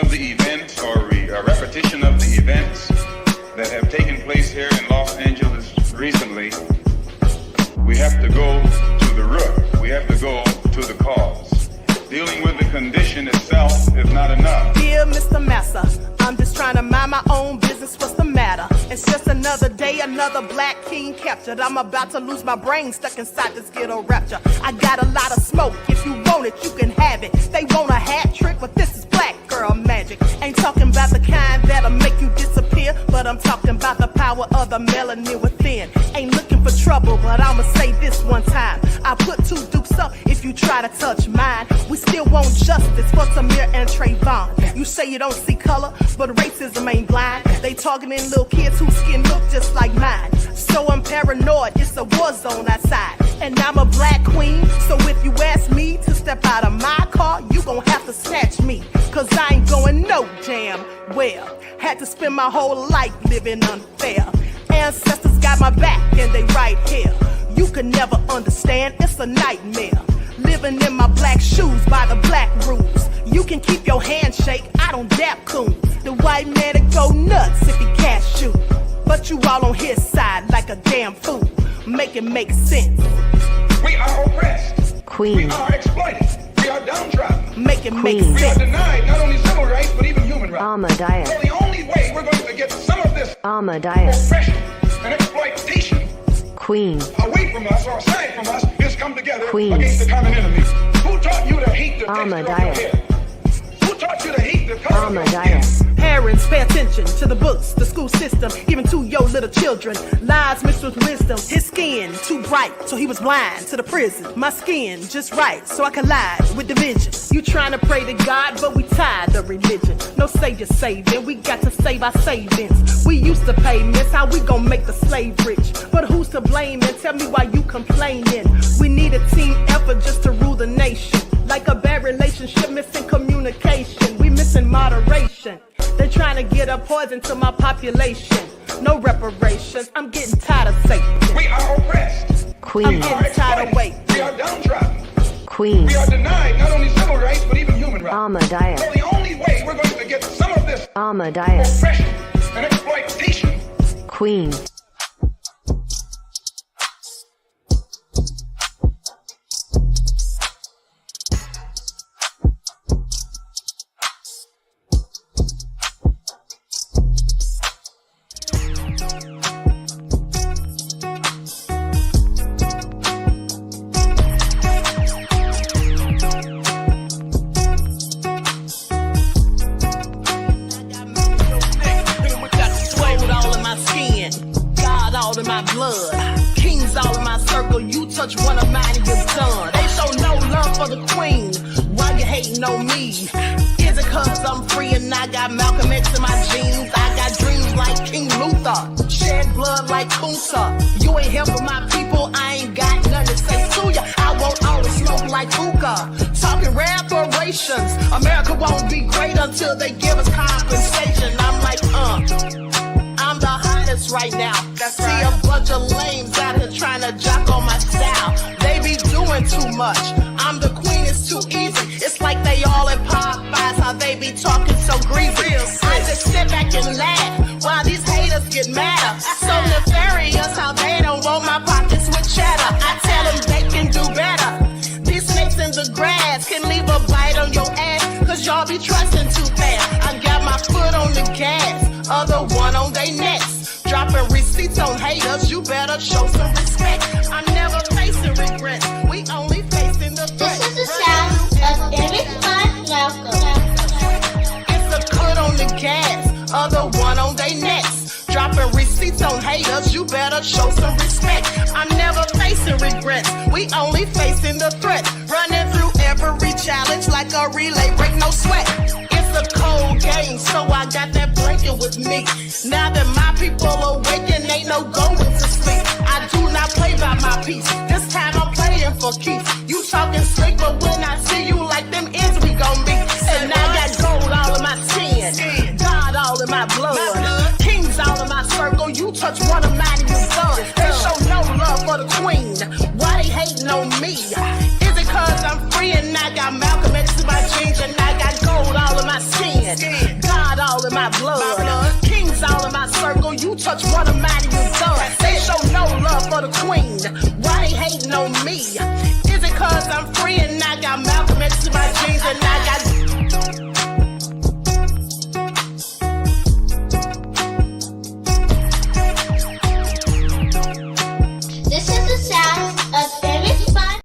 of the events or a repetition of the events that have taken place here in Los Angeles recently, we have to go to the root. We have to go to the cause. Dealing with the condition itself is not enough. Dear Mr. Massa, I'm just trying to mind my own business. What's the matter? It's just another day, another black king captured. I'm about to lose my brain, stuck inside this ghetto rapture. I got a lot of smoke. If you want it, you can have it. They want a hat trick, but this is black girl magic. Ain't talking about the kind that'll make you disappear, but I'm talking about the power of the melanin within. Ain't looking for trouble, but I'ma say this one time. I put two dukes up if you try to touch mine. We still want justice for Tamar and Trayvon. You say you don't see color, but racism ain't blind. They targeting little kids whose skin look just like mine. So I'm paranoid, it's a war zone outside. And I'm a black queen, so if you ask me to step out of my car, you gon' have to snatch me. Cause I ain't going no damn well. Had to spend my whole life living unfair. Ancestors got my back and they right here. You can never understand, it's a nightmare. Living in my black shoes by the black rules. You can keep your handshake, I don't dap coons. The white man will go nuts if he cash you. But you all on his side like a damn fool. Make it make sense. We are oppressed. Queen. We are exploited. We are downtrodden. Make it make Queen. sense. We are denied not only civil rights, but even human rights. Amadeus. So the only way we're going to get some of this Amadeus. oppression and exploitation Queen. away from us or aside from us is come together Queen. against the common enemy. Who taught you to hate the texture of your Amadeus. hair? Who taught you to hate the color of your skin? Amadeus. Parents, pay attention to the books, the school system, even to your little children. Lies mixed with wisdom. His skin too bright, so he was blind to the prison. My skin just right, so I collide with division. You trying to pray to God, but we tired of religion. No savior saving, we got to save our savings. We used to pay miss, how we gon' make the slave rich? But who's to blame, and tell me why you complaining? We need a team effort just to rule the nation. Like a bad relationship, missing communication. We missing moderation. They're trying to get a poison to my population. No reparations. I'm getting tired of Satan. We are oppressed. Queen. I'm getting tired of waiting. We are downtrodden. Queen. We are denied not only civil rights, but even human rights. Amadeus. So the only way we're going to get some of this Amadeus. oppression and exploitation. Queen. Touch one of mine and you're done. They show no love for the queen. Why you hating on me? Is it cause I'm free and I got Malcolm X in my jeans? I got dreams like King Luther, shed blood like Kunsa. You ain't helping my people, I ain't got nothing to say to ya. I won't always smoke like hookah. Talking reparations. America won't be great until they give us compensation. I'm like, I'm the hottest right now. See a bunch of lames out here trying to jock on my style. They be doing too much. I'm the queen, it's too easy. It's like they all in Popeyes, how they be talking so greasy. I just sit back and laugh while these haters get madder. So nefarious how they don't want my pockets with cheddar. I tell them they can do better. These snakes in the grass can leave a bite on your ass, cause y'all be trusting too fast. I got my foot on the gas, other one on they necks. Dropping receipts on haters, you better show some respect. I'm never facing regrets, we only facing the threat. This is the sound of Eric Malcolm. It's a cut on the gas, other one on they necks. Dropping receipts on haters, you better show some respect. I'm never facing regrets, we only facing the threat. Running through every challenge like a relay, break no sweat. It's a cold game, so I got that blanket with me. Now that my people awaken, ain't no going to sleep. I do not play by my piece, this time I'm playing for keeps. You talking slick, but when I see you like them ends, we gon' meet. And I got gold all in my skin, God all in my blood, kings all in my circle. You touch one of mine and you're done. They show no love for the queen, why they hating on me? Is it cause I'm free and I got Malcolm X in my jeans and I got gold all in my skin? the queen. Why they hating on me? Is it cause I'm free and I got Malcolm X in my jeans and I got... This is the sound of Emmett Fun.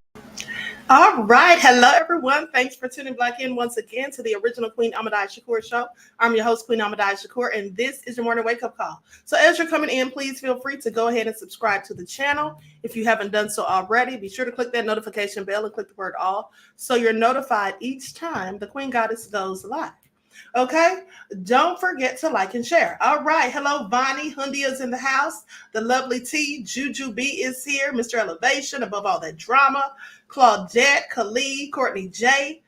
All right. Hello, everyone. Thanks for tuning back in once again to the original Queen Shakur show. I'm your host, Queen Shakur, and this is your morning wake-up call. So as you're coming in, please feel free to go ahead and subscribe to the channel. If you haven't done so already, be sure to click that notification bell and click the word all so you're notified each time the Queen Goddess goes live. Okay, don't forget to like and share. All right, hello, Bonnie. Hundia is in the house. The lovely T, Juju B is here. Mr. Elevation, above all that drama. Claudette, Khalid, Courtney J,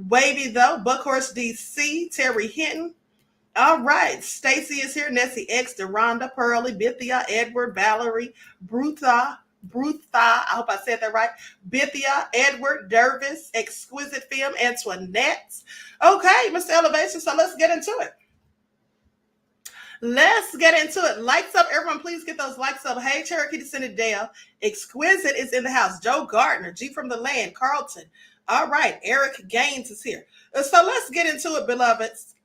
Wavy though, Buckhorse DC, Terry Hinton. All right, Stacy is here. Nessie X, Deronda, Pearly, Bithia, Edward, Valerie, Brutha, I hope I said that right. Bithia, Edward, Dervis, Exquisite Film, Antoinette. Okay, Mr. Elevation, so let's get into it. Let's get into it. Lights up, everyone. Please get those likes up. Hey, Cherokee Descendant Dale. Exquisite is in the house. Joe Gardner, G from the land, Carlton. All right, Eric Gaines is here. So let's get into it, beloveds.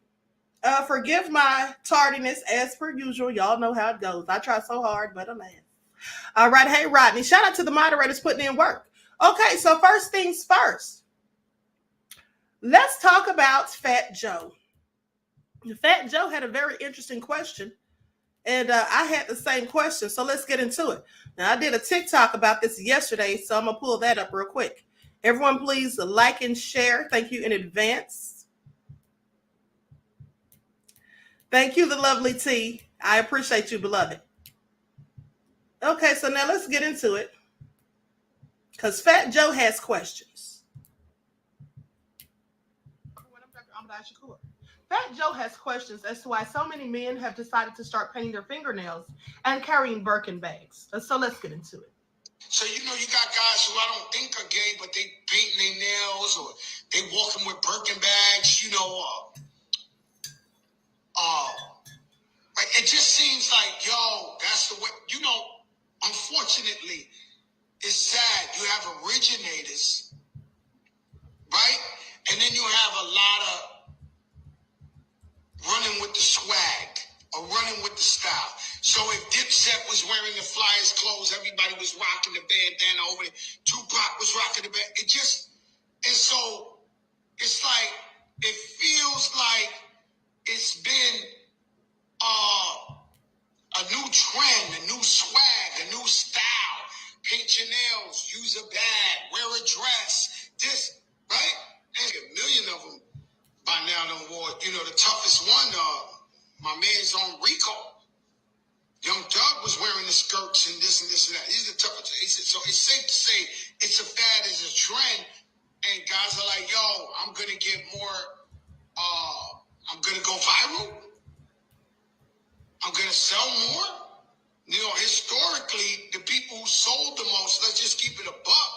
Forgive my tardiness as per usual. Y'all know how it goes. I try so hard, but alas. All right, hey, Rodney. Shout out to the moderators putting in work. Okay, so first things first. Let's talk about Fat Joe. Fat Joe had a very interesting question, and I had the same question, so let's get into it. Now, I did a TikTok about this yesterday, so I'm going to pull that up real quick. Everyone, please like and share. Thank you in advance. Thank you, the lovely T. I appreciate you, beloved. Okay, so now let's get into it, because Fat Joe has questions. I'm Shakur. Fat Joe has questions as to why so many men have decided to start painting their fingernails and carrying Birkin bags. So let's get into it. So, you know, you got guys who I don't think are gay, but they painting their nails or they walking with Birkin bags, you know. It just seems like, yo, that's the way, you know, unfortunately, it's sad. You have originators, right? And then you have a lot of running with the swag or running with the style. So if Dipset was wearing the Flyers clothes, everybody was rocking the bandana over there. Tupac was rocking the band. And so it's like, it feels like it's been a new trend, a new swag, a new style. Paint your nails, use a bag, wear a dress, this, right? And a million of them by now done wore, you know, the toughest one, my man's on Rico. Young Doug was wearing the skirts and this and that. He's the toughest. So it's safe to say it's a fad, it's a trend. And guys are like, yo, I'm going to get more, I'm going to go viral. I'm going to sell more. You know, historically, the people who sold the most, let's just keep it a buck.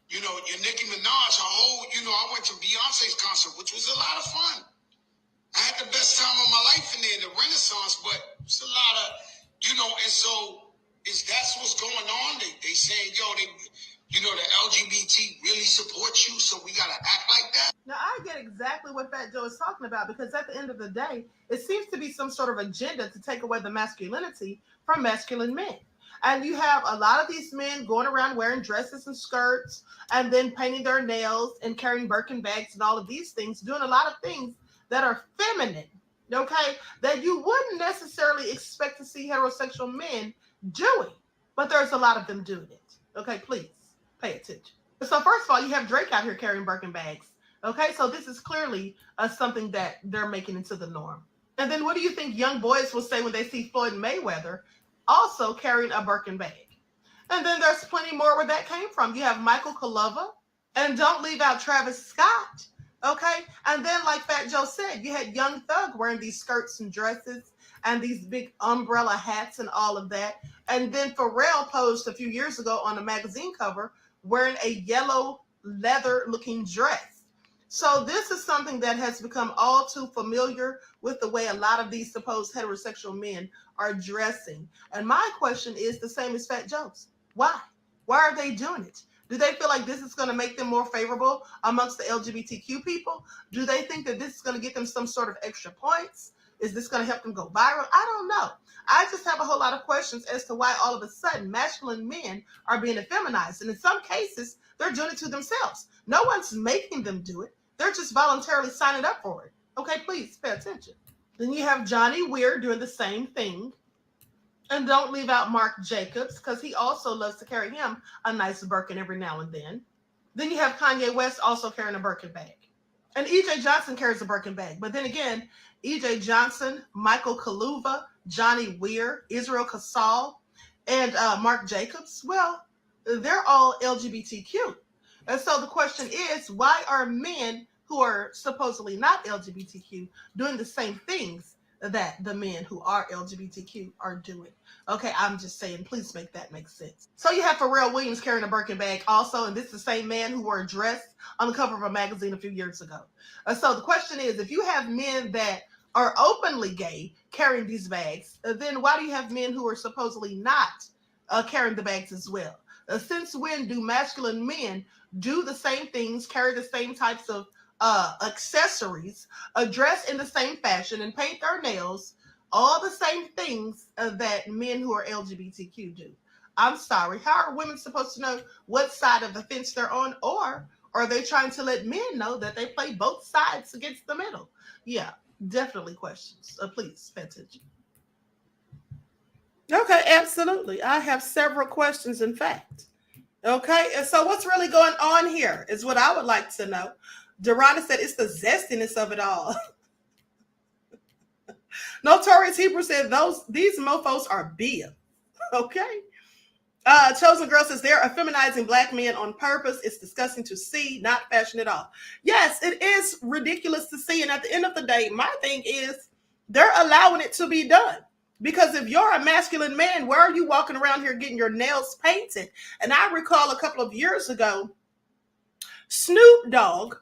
You know, your Nicki Minaj, I went to Beyonce's concert, which was a lot of fun. I had the best time of my life in there, in the Renaissance, but it's a lot of, you know, and so that's what's going on. They saying, yo, the LGBT really supports you, so we got to act like that. Now, I get exactly what Fat Joe is talking about, because at the end of the day, it seems to be some sort of agenda to take away the masculinity from masculine men. And you have a lot of these men going around wearing dresses and skirts and then painting their nails and carrying Birkin bags and all of these things, doing a lot of things that are feminine, okay, that you wouldn't necessarily expect to see heterosexual men doing. But there's a lot of them doing it. Okay, please pay attention. So first of all, you have Drake out here carrying Birkin bags. Okay, so this is clearly something that they're making into the norm. And then what do you think young boys will say when they see Floyd Mayweather also carrying a Birkin bag? And then there's plenty more where that came from. You have Michael Kulova, and don't leave out Travis Scott, okay? And then, like Fat Joe said, you had Young Thug wearing these skirts and dresses and these big umbrella hats and all of that. And then Pharrell posed a few years ago on a magazine cover wearing a yellow leather-looking dress. So this is something that has become all too familiar with the way a lot of these supposed heterosexual men are dressing. And my question is the same as Fat Joe's. Why? Why are they doing it? Do they feel like this is going to make them more favorable amongst the LGBTQ people? Do they think that this is going to get them some sort of extra points? Is this going to help them go viral? I don't know. I just have a whole lot of questions as to why all of a sudden masculine men are being effeminized. And in some cases, they're doing it to themselves. No one's making them do it. They're just voluntarily signing up for it. Okay, please pay attention. Then you have Johnny Weir doing the same thing. And don't leave out Marc Jacobs, because he also loves to carry him a nice Birkin every now and then. Then you have Kanye West also carrying a Birkin bag. And E.J. Johnson carries a Birkin bag. But then again, E.J. Johnson, Michael Kaluuya, Johnny Weir, Israel Casal, and Marc Jacobs, well, they're all LGBTQ. And so the question is, why are men who are supposedly not LGBTQ doing the same things that the men who are LGBTQ are doing? Okay, I'm just saying, please make that make sense. So you have Pharrell Williams carrying a Birkin bag also, and this is the same man who wore a dress on the cover of a magazine a few years ago. So the question is, if you have men that are openly gay carrying these bags, then why do you have men who are supposedly not carrying the bags as well? Since when do masculine men do the same things, carry the same types of accessories, dress in the same fashion, and paint their nails, all the same things that men who are LGBTQ do? I'm sorry, how are women supposed to know what side of the fence they're on? Or are they trying to let men know that they play both sides against the middle? Yeah, definitely questions. Please pay attention. Okay, absolutely. I have several questions, in fact. Okay, and so what's really going on here is what I would like to know. Dorada said it's the zestiness of it all. Notorious Hebrew said these mofos are beer. Okay. Chosen Girl says they're effeminizing black men on purpose. It's disgusting to see, not fashion at all. Yes, it is ridiculous to see. And at the end of the day, my thing is they're allowing it to be done. Because if you're a masculine man, where are you walking around here getting your nails painted? And I recall a couple of years ago, Snoop Dogg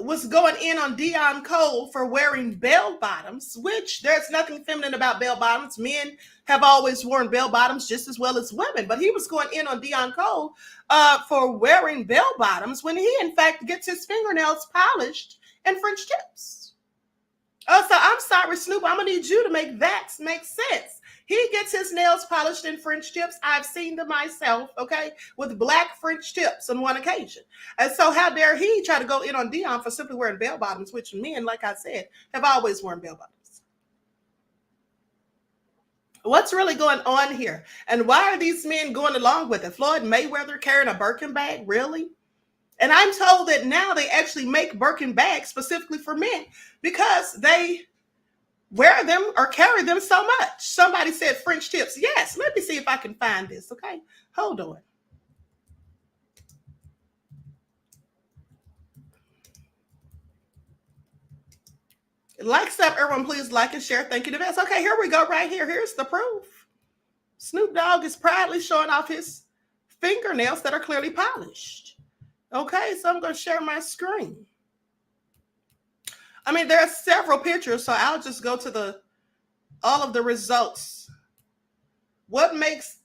was going in on Deion Cole for wearing bell bottoms, which there's nothing feminine about bell bottoms. Men have always worn bell bottoms just as well as women. But he was going in on Deion Cole for wearing bell bottoms when he, in fact, gets his fingernails polished and French tips. So I'm sorry, Snoop, I'm going to need you to make that make sense. He gets his nails polished in French tips. I've seen them myself, okay, with black French tips on one occasion. And so how dare he try to go in on Deion for simply wearing bell bottoms, which men, like I said, have always worn bell bottoms. What's really going on here? And why are these men going along with it? Floyd Mayweather carrying a Birkin bag, really? And I'm told that now they actually make Birkin bags specifically for men because they wear them or carry them so much. Somebody said French tips. Yes, let me see if I can find this, okay? Hold on. Like stuff, everyone, please like and share. Thank you to best. Okay, here we go right here. Here's the proof. Snoop Dogg is proudly showing off his fingernails that are clearly polished. Okay, so I'm going to share my screen. I mean, there are several pictures, so I'll just go to all of the results. What makes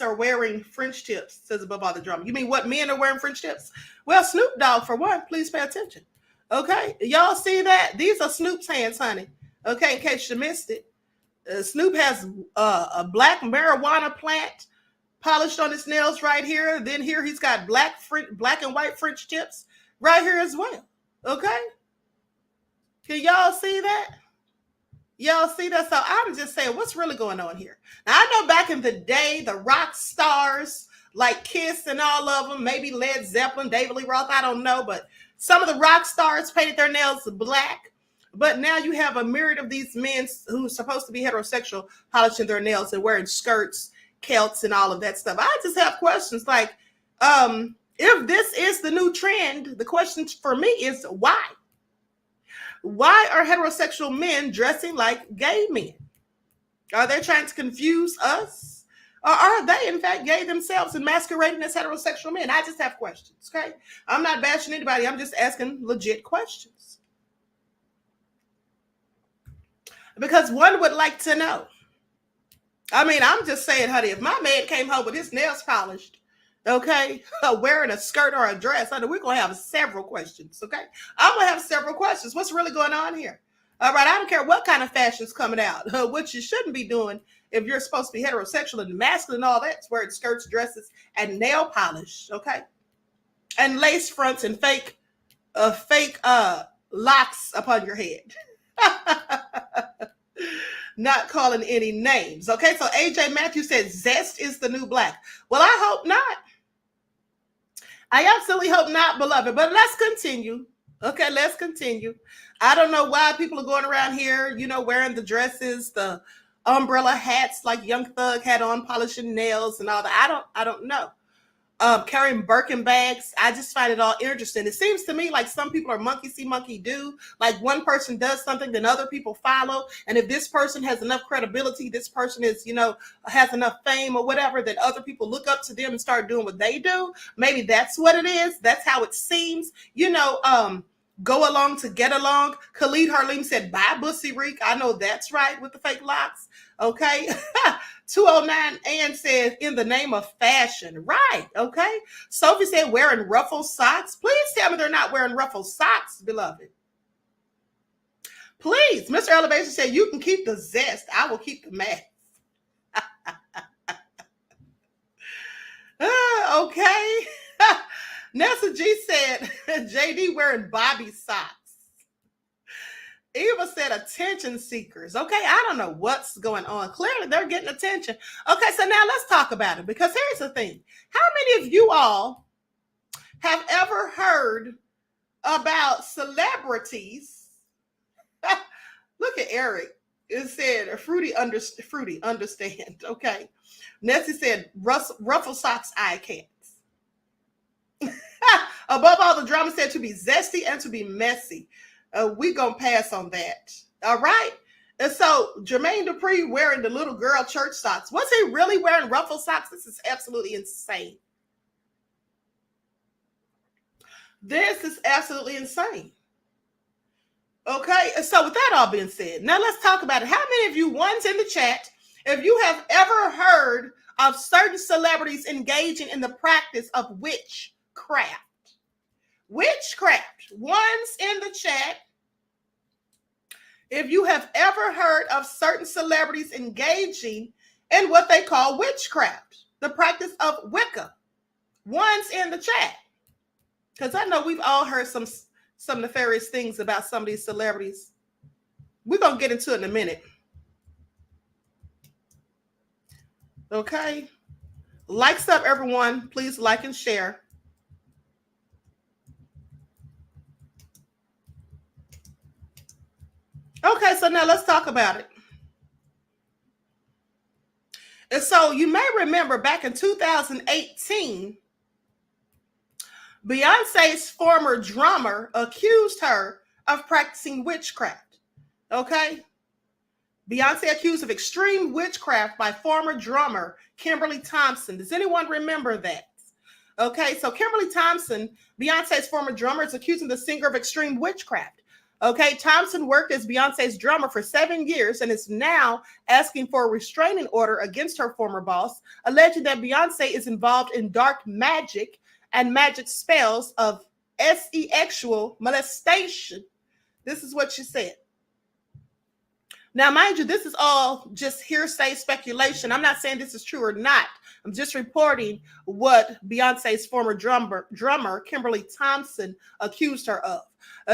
her wearing French tips, says above all the drama. You mean what men are wearing French tips? Well, Snoop Dogg, for one, please pay attention. Okay, y'all see that? These are Snoop's hands, honey. Okay, in case you missed it. Snoop has a black marijuana plant polished on his nails right here. Then here he's got black and white French tips right here as well. Okay? Can y'all see that? Y'all see that? So I'm just saying, what's really going on here? Now, I know back in the day, the rock stars like Kiss and all of them, maybe Led Zeppelin, David Lee Roth, I don't know, but some of the rock stars painted their nails black. But now you have a myriad of these men who are supposed to be heterosexual polishing their nails and wearing skirts, kilts, and all of that stuff. I just have questions like, if this is the new trend, the question for me is why? Why are heterosexual men dressing like gay men? Are they trying to confuse us? Or are they, in fact, gay themselves and masquerading as heterosexual men? I just have questions, okay? I'm not bashing anybody. I'm just asking legit questions. Because one would like to know. I mean, I'm just saying, honey, if my man came home with his nails polished, okay, wearing a skirt or a dress, honey, we're going to have several questions, okay? I'm going to have several questions. What's really going on here? All right, I don't care what kind of fashion's coming out. What you shouldn't be doing if you're supposed to be heterosexual and masculine and all that is wearing skirts, dresses, and nail polish, okay? And lace fronts and fake locks upon your head. Not calling any names, okay? So AJ Matthews said zest is the new black. Well, I hope not. I absolutely hope not, beloved. But let's continue. Okay, let's continue. I don't know why people are going around here, you know, wearing the dresses, the umbrella hats like Young Thug had on, polishing nails and all that. I don't know. Carrying Birkin bags. I just find it all interesting. It seems to me like some people are monkey see, monkey do. Like one person does something, then other people follow. And if this person has enough credibility, this person is, you know, has enough fame or whatever, that other people look up to them and start doing what they do. Maybe that's what it is. That's how it seems. You know, go along to get along. Khalid Harlim said, bye, Bussy Reek. I know that's right with the fake locks. Okay. 209 Ann said, in the name of fashion. Right. Okay. Sophie said, wearing ruffled socks. Please tell me they're not wearing ruffled socks, beloved. Please. Mr. Elevation said, you can keep the zest. I will keep the mess. Okay. Nessa G said, JD wearing Bobby socks. Eva said attention seekers. Okay, I don't know what's going on. Clearly, they're getting attention. Okay, so now let's talk about it, because here's the thing. How many of you all have ever heard about celebrities? Look at Eric. It said, fruity understand. Okay. Nessie said, ruffle socks, eye cats. Above all, the drama said to be zesty and to be messy. We gonna pass on that. All right. And so Jermaine Dupri wearing the little girl church socks. Was he really wearing ruffle socks? This is absolutely insane. This is absolutely insane. Okay. And so with that all being said, now let's talk about it. How many of you ones in the chat, if you have ever heard of certain celebrities engaging in the practice of witchcraft? Witchcraft. Ones in the chat, if you have ever heard of certain celebrities engaging in what they call witchcraft, the practice of Wicca. Ones in the chat. Because I know we've all heard some nefarious things about some of these celebrities. We're going to get into it in a minute. Okay. Likes up, everyone. Please like and share. Okay, so now let's talk about it. And so you may remember back in 2018, Beyonce's former drummer accused her of practicing witchcraft. Okay? Beyonce accused of extreme witchcraft by former drummer Kimberly Thompson. Does anyone remember that? Okay, so Kimberly Thompson, Beyonce's former drummer, is accusing the singer of extreme witchcraft. Okay, Thompson worked as Beyonce's drummer for 7 years and is now asking for a restraining order against her former boss, alleging that Beyonce is involved in dark magic and magic spells of sexual molestation. This is what she said. Now, mind you, this is all just hearsay speculation. I'm not saying this is true or not. I'm just reporting what Beyonce's former drummer Kimberly Thompson accused her of.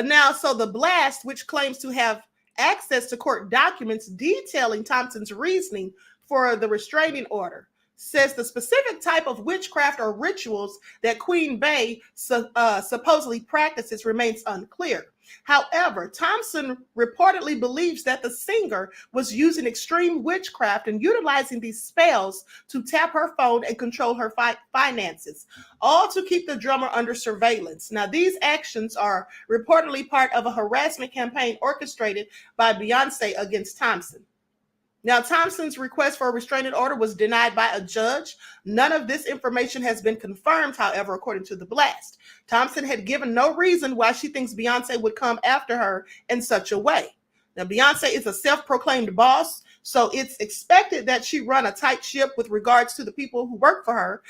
Now, so the blast, which claims to have access to court documents detailing Thompson's reasoning for the restraining order, says the specific type of witchcraft or rituals that Queen Bey supposedly practices remains unclear. However, Thompson reportedly believes that the singer was using extreme witchcraft and utilizing these spells to tap her phone and control her finances, all to keep the drummer under surveillance. Now, these actions are reportedly part of a harassment campaign orchestrated by Beyonce against Thompson. Now, Thompson's request for a restraining order was denied by a judge. None of this information has been confirmed, however, according to the blast. Thompson had given no reason why she thinks Beyonce would come after her in such a way. Now, Beyonce is a self-proclaimed boss, so it's expected that she run a tight ship with regards to the people who work for her.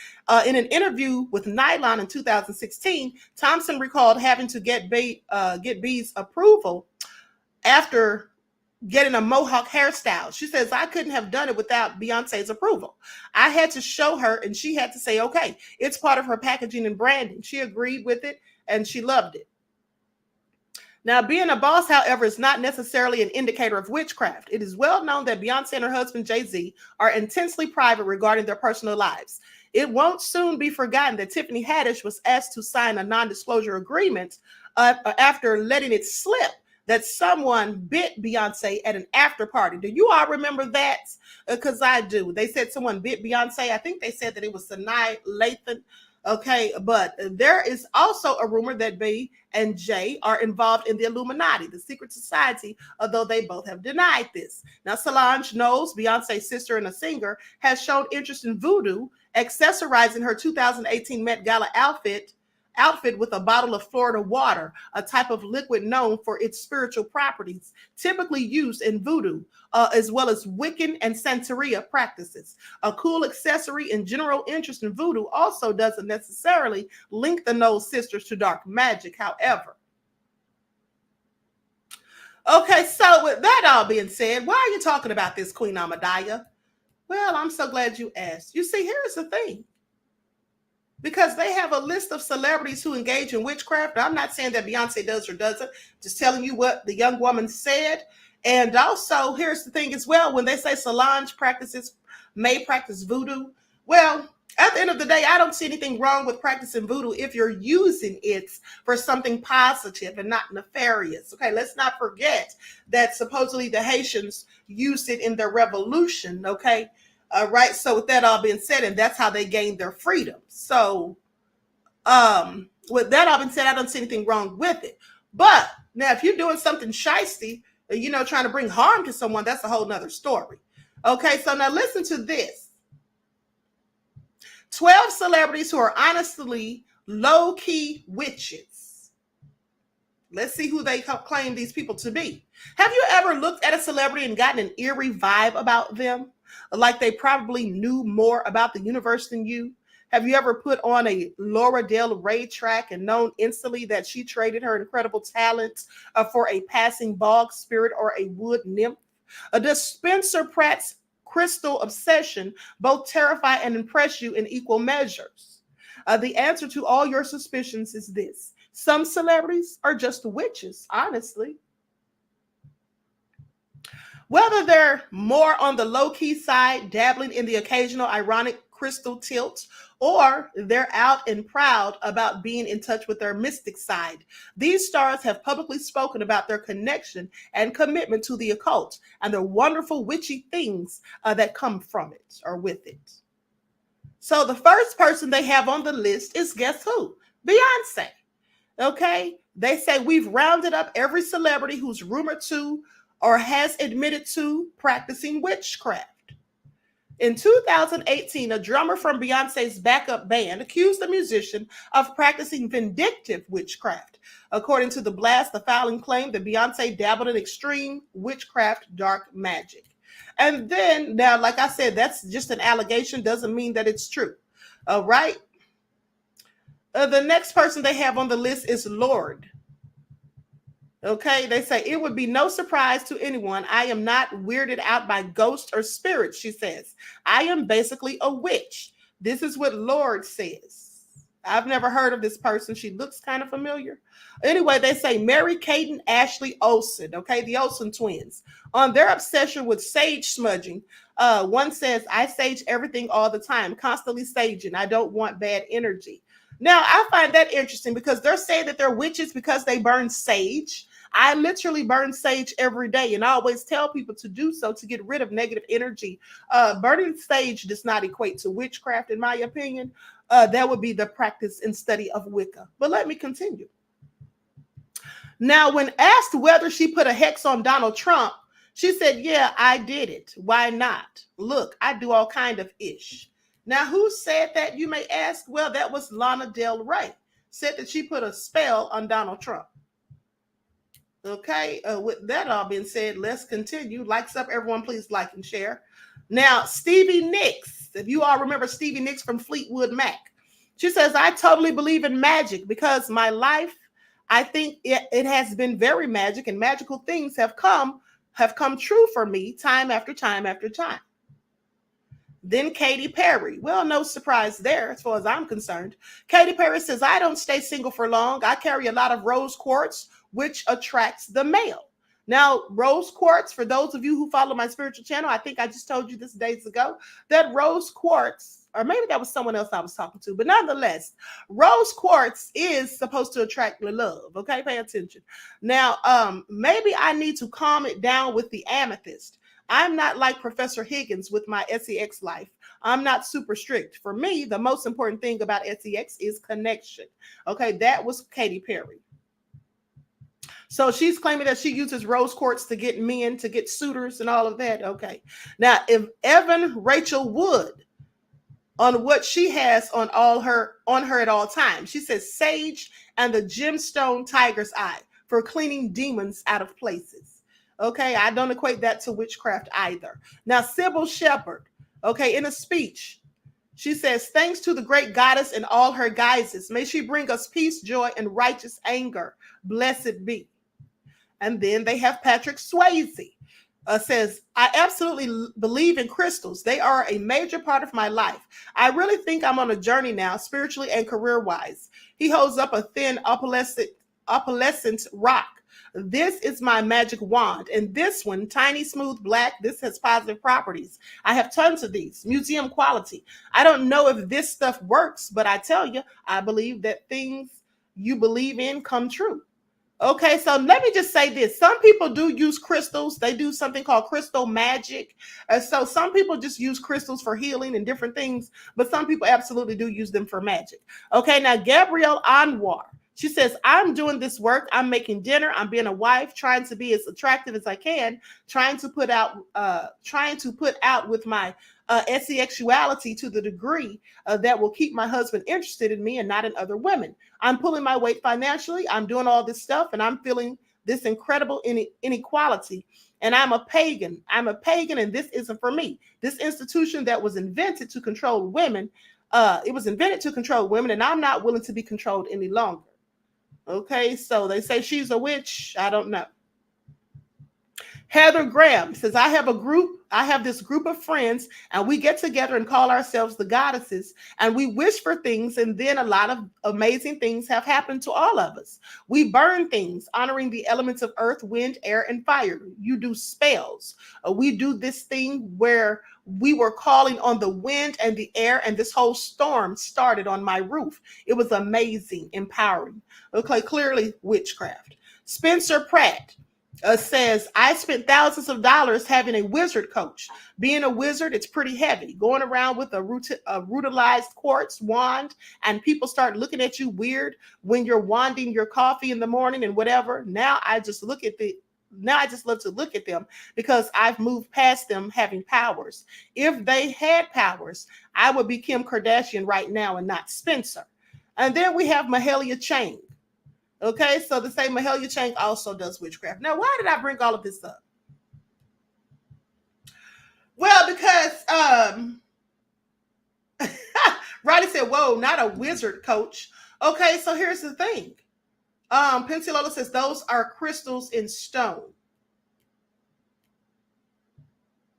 In an interview with Nylon in 2016, Thompson recalled having to get B's approval after getting a mohawk hairstyle. She says, I couldn't have done it without Beyonce's approval. I had to show her and she had to say, okay, it's part of her packaging and branding. She agreed with it and she loved it. Now, being a boss, however, is not necessarily an indicator of witchcraft. It is well known that Beyonce and her husband, Jay-Z, are intensely private regarding their personal lives. It won't soon be forgotten that Tiffany Haddish was asked to sign a non-disclosure agreement after letting it slip that someone bit Beyonce at an after party. Do you all remember that? Because I do. They said someone bit Beyonce. I think they said that it was Sanaa Lathan. Okay, but there is also a rumor that B and J are involved in the Illuminati, the secret society, although they both have denied this. Now, Solange Knowles, Beyonce's sister and a singer, has shown interest in voodoo, accessorizing her 2018 Met Gala outfit with a bottle of Florida water, a type of liquid known for its spiritual properties, typically used in voodoo, as well as Wiccan and Santeria practices. A cool accessory and general interest in voodoo also doesn't necessarily link the Knowles sisters to dark magic, however. Okay, so with that all being said, why are you talking about this, Queen Amadaya? Well, I'm so glad you asked. You see, here's the thing. Because they have a list of celebrities who engage in witchcraft. I'm not saying that Beyonce does or doesn't, just telling you what the young woman said. And also, here's the thing as well, when they say Solange may practice voodoo, well, at the end of the day, I don't see anything wrong with practicing voodoo if you're using it for something positive and not nefarious. Okay, let's not forget that supposedly the Haitians used it in their revolution, okay? Right. So with that all being said, and that's how they gained their freedom. So with that all being said, I don't see anything wrong with it. But now if you're doing something shisty, trying to bring harm to someone, that's a whole nother story. Okay, so now listen to this. 12 celebrities who are honestly low-key witches. Let's see who they claim these people to be. Have you ever looked at a celebrity and gotten an eerie vibe about them? Like they probably knew more about the universe than you? Have you ever put on a Laura Del Rey track and known instantly that she traded her incredible talents for a passing bog spirit or a wood nymph? Does Spencer Pratt's crystal obsession both terrify and impress you in equal measures? The answer to all your suspicions is this. Some celebrities are just witches, honestly. Whether they're more on the low-key side, dabbling in the occasional ironic crystal tilt, or they're out and proud about being in touch with their mystic side, these stars have publicly spoken about their connection and commitment to the occult and the wonderful witchy things that come from it or with it. So the first person they have on the list is, guess who? Beyonce. Okay? They say we've rounded up every celebrity who's rumored to or has admitted to practicing witchcraft. In 2018, a drummer from Beyonce's backup band accused the musician of practicing vindictive witchcraft. According to the blast, the filing claimed that Beyonce dabbled in extreme witchcraft dark magic. And then, now, like I said, that's just an allegation, doesn't mean that it's true. All right? The next person they have on the list is Lorde. Okay, they say it would be no surprise to anyone. I am not weirded out by ghosts or spirits, she says. I am basically a witch. This is what Lorde says. I've never heard of this person. She looks kind of familiar. Anyway, they say Mary-Kate and Ashley Olsen, okay, the Olsen twins, on their obsession with sage smudging. One says, I sage everything all the time, constantly saging. I don't want bad energy. Now, I find that interesting because they're saying that they're witches because they burn sage. I literally burn sage every day, and I always tell people to do so to get rid of negative energy. Burning sage does not equate to witchcraft, in my opinion. That would be the practice and study of Wicca. But let me continue. Now, when asked whether she put a hex on Donald Trump, She said, yeah, I did it. Why not? Look, I do all kind of ish. Now, who said that, you may ask? Well, that was Lana Del Rey. Said that she put a spell on Donald Trump. Okay, with that all being said, let's continue. Likes up, everyone, please like and share. Now, Stevie Nicks, if you all remember Stevie Nicks from Fleetwood Mac, she says, I totally believe in magic because my life, I think it has been very magic, and magical things have come true for me time after time after time. Then Katy Perry. Well, no surprise there as far as I'm concerned. Katy Perry says, I don't stay single for long. I carry a lot of rose quartz, which attracts the male. Now, rose quartz, for those of you who follow my spiritual channel, I think I just told you this days ago, that rose quartz, or maybe that was someone else I was talking to, but nonetheless, rose quartz is supposed to attract the love. Okay, pay attention. Now, maybe I need to calm it down with the amethyst. I'm not like Professor Higgins with my SEX life. I'm not super strict. For me, the most important thing about SEX is connection. Okay, that was Katy Perry. So she's claiming that she uses rose quartz to get men, to get suitors and all of that. Okay. Now, if Evan Rachel Wood, on what she has on her at all times, she says sage and the gemstone tiger's eye for cleaning demons out of places. Okay, I don't equate that to witchcraft either. Now, Sybil Shepherd, okay, in a speech, she says, thanks to the great goddess in all her guises, may she bring us peace, joy, and righteous anger. Blessed be. And then they have Patrick Swayze, says, I absolutely believe in crystals. They are a major part of my life. I really think I'm on a journey now, spiritually and career-wise. He holds up a thin opalescent rock. This is my magic wand. And this one, tiny, smooth, black, this has positive properties. I have tons of these, museum quality. I don't know if this stuff works, but I tell you, I believe that things you believe in come true. Okay, so let me just say this. Some people do use crystals. They do something called crystal magic. So some people just use crystals for healing and different things, but some people absolutely do use them for magic. Okay, now Gabrielle Anwar. She says, I'm doing this work. I'm making dinner. I'm being a wife, trying to be as attractive as I can, trying to put out with my sexuality to the degree that will keep my husband interested in me and not in other women. I'm pulling my weight financially. I'm doing all this stuff, and I'm feeling this incredible inequality. And I'm a pagan. And this isn't for me. This institution that was invented to control women, it was invented to control women, and I'm not willing to be controlled any longer. Okay, so they say she's a witch. I don't know. Heather Graham says, I have this group of friends, and we get together and call ourselves the goddesses, and we wish for things, and then a lot of amazing things have happened to all of us. We burn things, honoring the elements of earth, wind, air, and fire. You do spells. We do this thing where we were calling on the wind and the air, and this whole storm started on my roof. It was amazing, empowering. Okay, clearly witchcraft. Spencer Pratt says, I spent thousands of dollars having a wizard coach. Being a wizard, it's pretty heavy. Going around with a rutilized quartz wand, and people start looking at you weird when you're wanding your coffee in the morning and whatever. Now I just love to look at them because I've moved past them having powers. If they had powers, I would be Kim Kardashian right now and not Spencer. And then we have Mahalia Chang. Okay, so to say Mahalia Chang also does witchcraft. Now, why did I bring all of this up? Well, because Roddy said, whoa, not a wizard coach. Okay, so here's the thing. Pensilola says those are crystals in stone.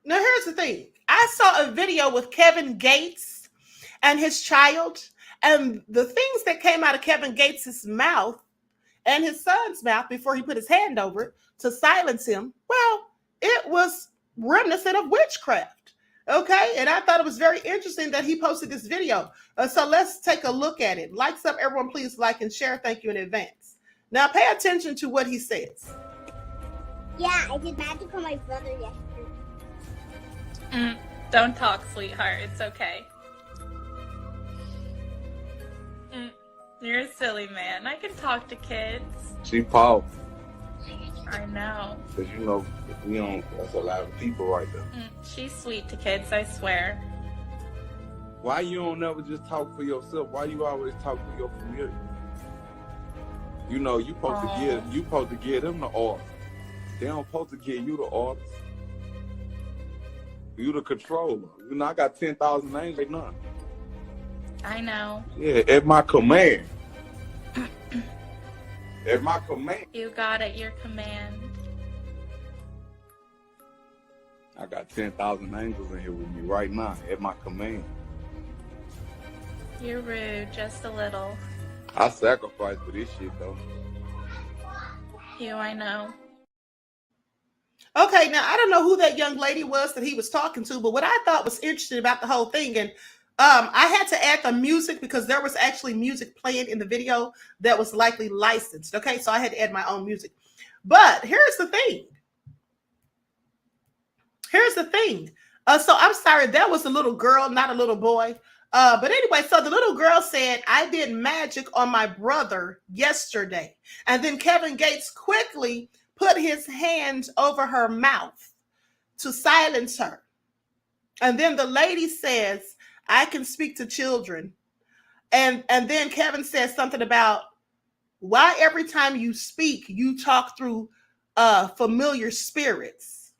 Now, here's the thing. I saw a video with Kevin Gates and his child, and the things that came out of Kevin Gates's mouth and his son's mouth before he put his hand over it to silence him, well, it was reminiscent of witchcraft. Okay, and I thought it was very interesting that he posted this video. So let's take a look at it. Likes up, everyone, please like and share. Thank you in advance. Now pay attention to what he says. Yeah, I did magic on my brother yesterday. Don't talk, sweetheart. It's okay. You're a silly man. I can talk to kids. She powerful. I know. Because, you know, We don't. That's a lot of people right there. She's sweet to kids, I swear. Why you don't never just talk for yourself? Why you always talk for your familiar? You know, you supposed to give them the orders. They don't supposed to give you the orders. You the controller. You know, I got 10,000 names right now. I know. Yeah, at my command. At my command. You got it, your command. I got 10,000 angels in here with me right now, at my command. You're rude, just a little. I sacrifice for this shit, though. I know. Okay, now I don't know who that young lady was that he was talking to, but what I thought was interesting about the whole thing, and I had to add the music because there was actually music playing in the video that was likely licensed. Okay, so I had to add my own music. But here's the thing. So I'm sorry, that was a little girl, not a little boy. But anyway, so the little girl said, I did magic on my brother yesterday. And then Kevin Gates quickly put his hands over her mouth to silence her. And then the lady says, I can speak to children. And then Kevin says something about why every time you speak, you talk through familiar spirits.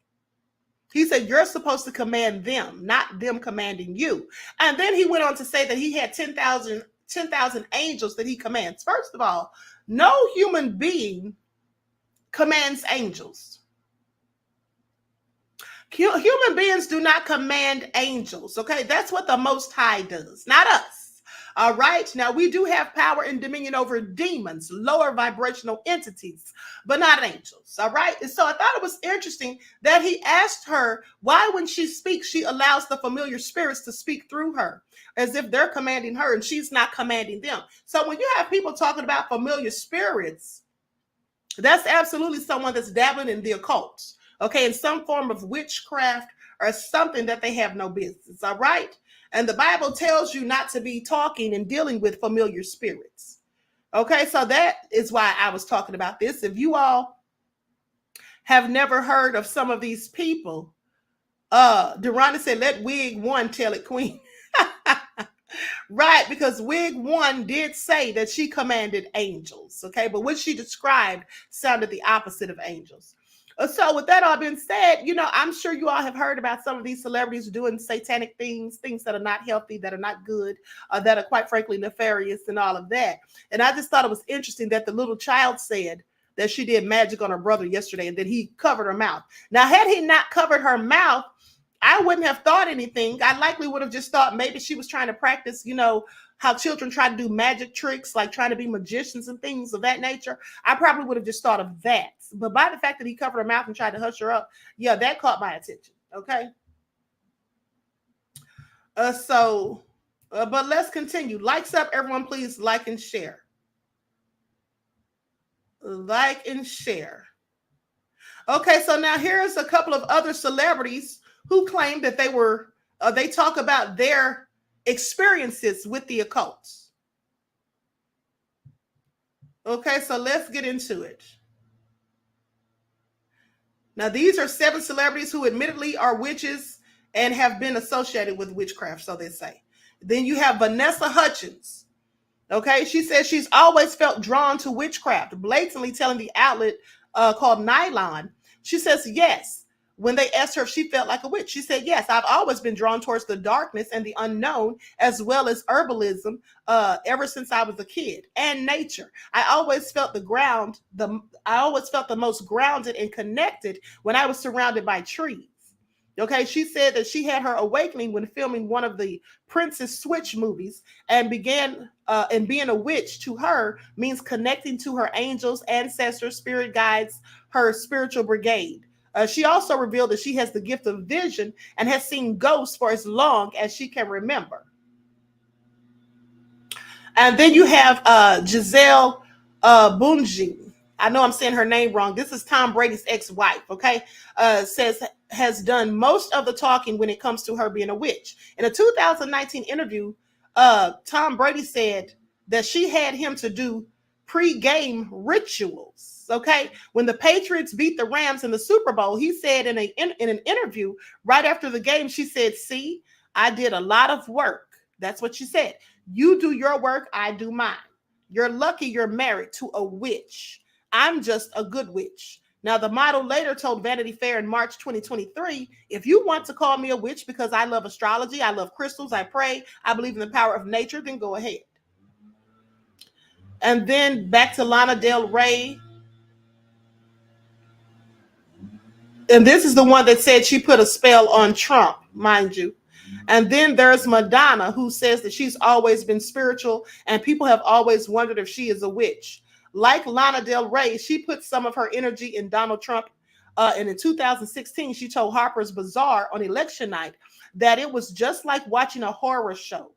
He said, you're supposed to command them, not them commanding you. And then he went on to say that he had 10,000 angels that he commands. First of all, no human being commands angels. Human beings do not command angels, okay? That's what the Most High does, not us. All right. Now, we do have power and dominion over demons, lower vibrational entities, but not angels. All right. And so I thought it was interesting that he asked her why, when she speaks, she allows the familiar spirits to speak through her as if they're commanding her and she's not commanding them. So when you have people talking about familiar spirits, that's absolutely someone that's dabbling in the occult, okay, in some form of witchcraft or something that they have no business. All right. And the Bible tells you not to be talking and dealing with familiar spirits. Okay, so that is why I was talking about this. If you all have never heard of some of these people, Deronda said, let Wig 1 tell it, Queen. Right, because Wig 1 did say that she commanded angels, okay? But what she described sounded the opposite of angels. So with that all being said, you know, I'm sure you all have heard about some of these celebrities doing satanic things that are not healthy, that are not good, that are quite frankly nefarious and all of that. And I just thought it was interesting that the little child said that she did magic on her brother yesterday and that he covered her mouth. Now, had he not covered her mouth, I wouldn't have thought anything. I likely would have just thought maybe she was trying to practice, you know, how children try to do magic tricks, like trying to be magicians and things of that nature. I probably would have just thought of that. But by the fact that he covered her mouth and tried to hush her up, yeah, that caught my attention. Okay. But let's continue. Likes up, everyone, please like and share. Like and share. Okay, so now here's a couple of other celebrities who claim that they talk about their experiences with the occult. Okay, so let's get into it. Now, these are 7 celebrities who admittedly are witches and have been associated with witchcraft, so they say. Then you have Vanessa Hudgens. Okay, she says she's always felt drawn to witchcraft, blatantly telling the outlet called Nylon. She says yes. When they asked her if she felt like a witch, she said, yes, I've always been drawn towards the darkness and the unknown, as well as herbalism ever since I was a kid, and nature. I always felt the most grounded and connected when I was surrounded by trees. Okay, she said that she had her awakening when filming one of the Princess Switch movies and being a witch to her means connecting to her angels, ancestors, spirit guides, her spiritual brigade. She also revealed that she has the gift of vision and has seen ghosts for as long as she can remember. And then you have Giselle Bunji. I know I'm saying her name wrong. This is Tom Brady's ex-wife, okay? Says has done most of the talking when it comes to her being a witch. In a 2019 interview, Tom Brady said that she had him to do pre-game rituals. Okay, when the Patriots beat the Rams in the Super Bowl, he said in an interview right after the game, she said, "See, I did a lot of work." That's what she said. You do your work, I do mine. You're lucky you're married to a witch. I'm just a good witch. Now, the model later told Vanity Fair in March 2023, if you want to call me a witch because I love astrology, I love crystals, I pray, I believe in the power of nature, then go ahead. And then back to Lana Del Rey. And this is the one that said she put a spell on Trump, mind you. And then there's Madonna, who says that she's always been spiritual and people have always wondered if she is a witch. Like Lana Del Rey, she put some of her energy in Donald Trump. And in 2016, she told Harper's Bazaar on election night that it was just like watching a horror show.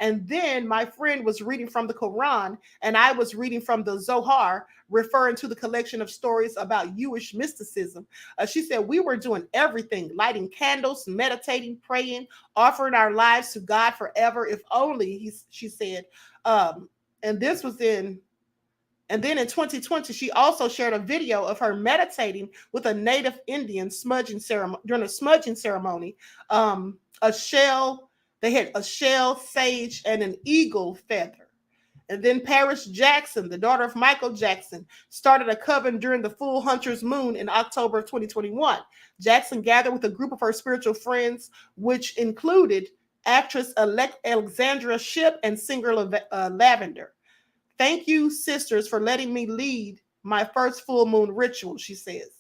And then my friend was reading from the Quran and I was reading from the Zohar, referring to the collection of stories about Jewish mysticism. She said, we were doing everything, lighting candles, meditating, praying, offering our lives to God forever, if only, she said. And this was and then in 2020, she also shared a video of her meditating with a native Indian smudging ceremony during a smudging ceremony. They had a shell, sage, and an eagle feather. And then Paris Jackson, the daughter of Michael Jackson, started a coven during the full Hunter's Moon in October of 2021. Jackson gathered with a group of her spiritual friends, which included actress Alexandra Shipp and singer Lavender. Thank you, sisters, for letting me lead my first full moon ritual, she says.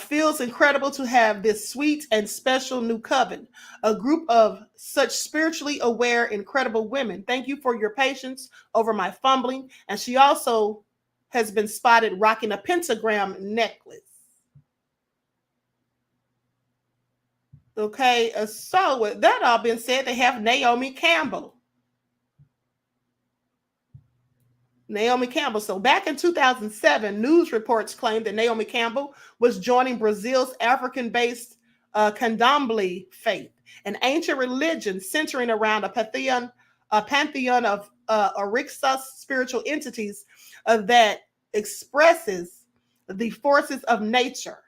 Feels incredible to have this sweet and special new coven, a group of such spiritually aware, incredible women. Thank you for your patience over my fumbling. And she also has been spotted rocking a pentagram necklace. Okay, so with that all being said, they have Naomi Campbell. So back in 2007, news reports claimed that Naomi Campbell was joining Brazil's African-based Candomblé faith, an ancient religion centering around a pantheon of Orixás spiritual entities that expresses the forces of nature.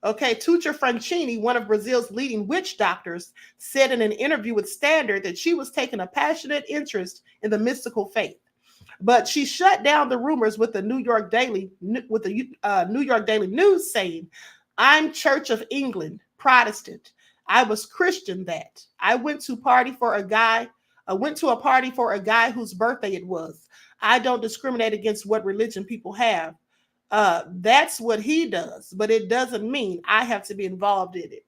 Okay, Tuccia Franchini, one of Brazil's leading witch doctors, said in an interview with Standard that she was taking a passionate interest in the mystical faith. But she shut down the rumors with the New York Daily News saying, "I'm Church of England, Protestant. I was Christian that. I went to a party for a guy whose birthday it was. I don't discriminate against what religion people have. That's what he does, but it doesn't mean I have to be involved in it."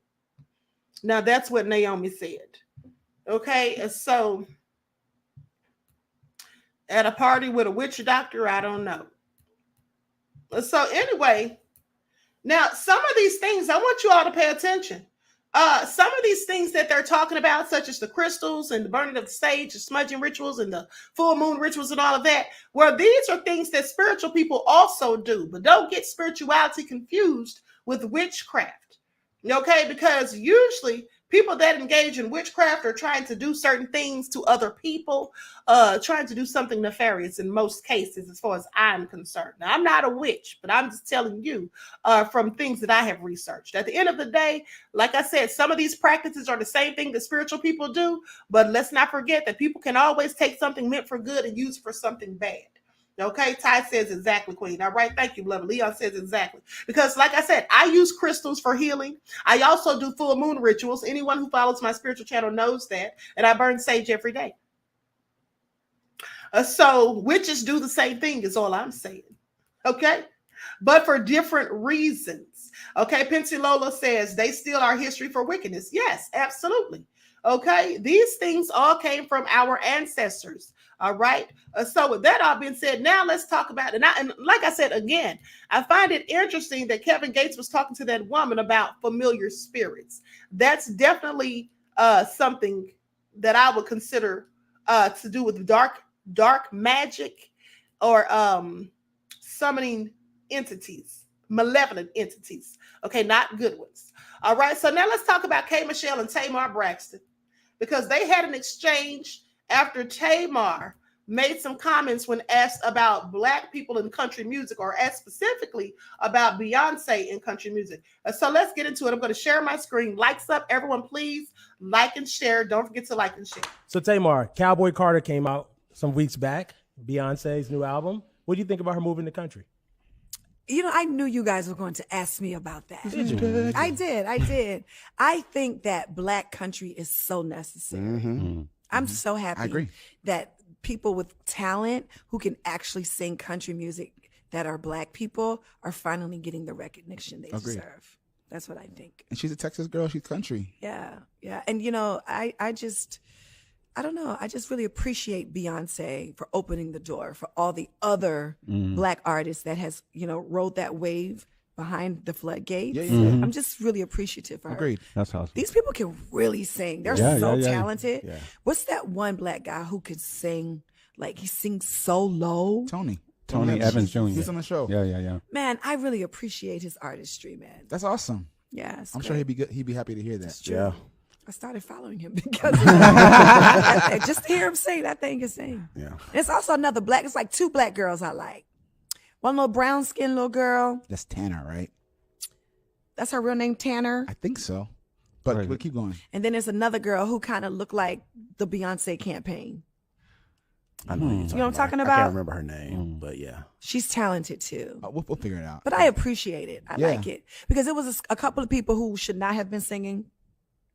Now that's what Naomi said. Okay, so at a party with a witch doctor, I don't know. So anyway, now some of these things, I want you all to pay attention. Some of these things that they're talking about, such as the crystals and the burning of the sage, the smudging rituals and the full moon rituals and all of that, well, these are things that spiritual people also do. But don't get spirituality confused with witchcraft. Okay, because usually people that engage in witchcraft are trying to do certain things to other people, trying to do something nefarious in most cases, as far as I'm concerned. Now, I'm not a witch, but I'm just telling you from things that I have researched. At the end of the day, like I said, some of these practices are the same thing that spiritual people do, but let's not forget that people can always take something meant for good and use it for something bad. Okay, Ty says exactly, Queen. All right, thank you, beloved. Leon says exactly. Because like I said, I use crystals for healing. I also do full moon rituals. Anyone who follows my spiritual channel knows that. And I burn sage every day. So witches do the same thing is all I'm saying. Okay, but for different reasons. Okay, Pensilola says they steal our history for wickedness. Yes, absolutely. Okay, these things all came from our ancestors. All right. So with that all being said, now let's talk about it. And like I said, again, I find it interesting that Kevin Gates was talking to that woman about familiar spirits. That's definitely something that I would consider to do with dark magic or summoning entities, malevolent entities. Okay, not good ones. All right. So now let's talk about K. Michelle and Tamar Braxton, because they had an exchange after Tamar made some comments when asked about Black people in country music, or asked specifically about Beyonce in country music. So let's get into it. I'm going to share my screen. Likes up, everyone, please like and share. Don't forget to like and share. So Tamar, Cowboy Carter came out some weeks back, Beyonce's new album. What do you think about her moving the country? You know, I knew you guys were going to ask me about that. Did you? I did. I think that Black country is so necessary. Mm-hmm. I'm so happy I agree. that people with talent who can actually sing country music that are Black people are finally getting the recognition they deserve. That's what I think. And she's a Texas girl. She's country. Yeah. And, you know, I don't know. I just really appreciate Beyonce for opening the door for all the other Black artists that has, you know, rode that wave behind the floodgates. Yeah. I'm just really appreciative for her. Agreed. That's awesome. These people can really sing. They're so talented. Yeah. What's that one Black guy who could sing, like he sings so low? Tony Evans Jr. He's on the show. Yeah. Man, I really appreciate his artistry, man. That's awesome. Yeah, I'm sure he'd be good. He'd be happy to hear that. It's true. Yeah. I started following him because just to hear him sing, that thing is sing. Yeah. And it's also another Black. It's like two Black girls I like. One little brown skinned little girl. That's Tanner, right? That's her real name, Tanner. I think so. But we'll keep going. And then there's another girl who kind of looked like the Beyonce campaign. I know You know what I'm talking I about? can't remember her name, but yeah. She's talented too. We'll figure it out. But I appreciate it. I like it. Because it was a couple of people who should not have been singing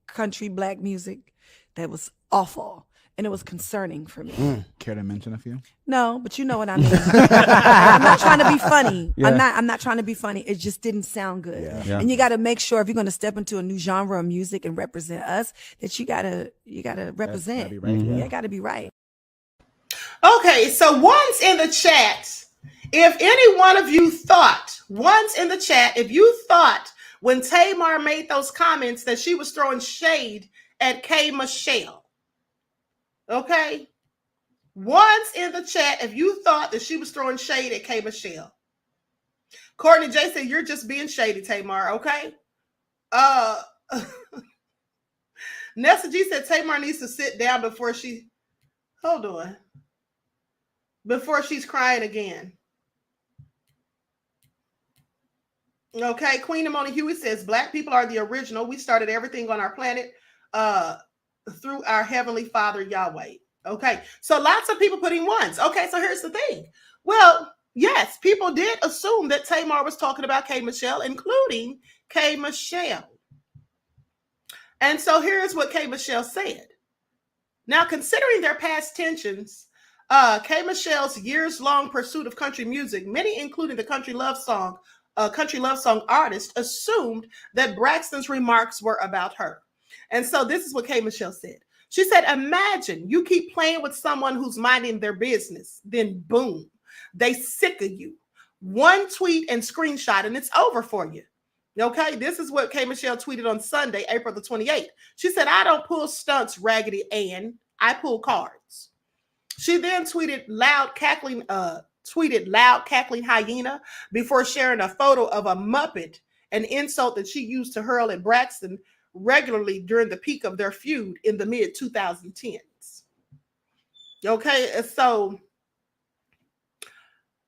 country Black music that was awful. And it was concerning for me. Care to mention a few? No, but you know what I mean. I'm not trying to be funny. Yeah. I'm not trying to be funny. It just didn't sound good. Yeah. And you got to make sure if you're going to step into a new genre of music and represent us, that you got to represent. Gotta be right. Yeah, got to be right. Okay, so once in the chat, if any one of you thought, when Tamar made those comments that she was throwing shade at K. Michelle, okay? Once in the chat, if you thought that she was throwing shade at K. Michelle. Courtney J said, you're just being shady, Tamar, okay? Nessa G said Tamar needs to sit down before she's crying again. Okay, Queen Amoni Hewitt says, Black people are the original. We started everything on our planet through our Heavenly Father, Yahweh. Okay, so lots of people putting ones. Okay, so here's the thing. Well, yes, people did assume that Tamar was talking about K. Michelle, including K. Michelle. And so here's what K. Michelle said. Now, considering their past tensions, K. Michelle's years-long pursuit of country music, many including the country love song artist, assumed that Braxton's remarks were about her. And so this is what K. Michelle said. She said, imagine you keep playing with someone who's minding their business, then boom, they sick of you. One tweet and screenshot and it's over for you. Okay, this is what K. Michelle tweeted on Sunday, April the 28th. She said, I don't pull stunts, Raggedy Ann. I pull cards. She then tweeted loud cackling hyena before sharing a photo of a Muppet, an insult that she used to hurl at Braxton regularly during the peak of their feud in the mid 2010s. Okay, so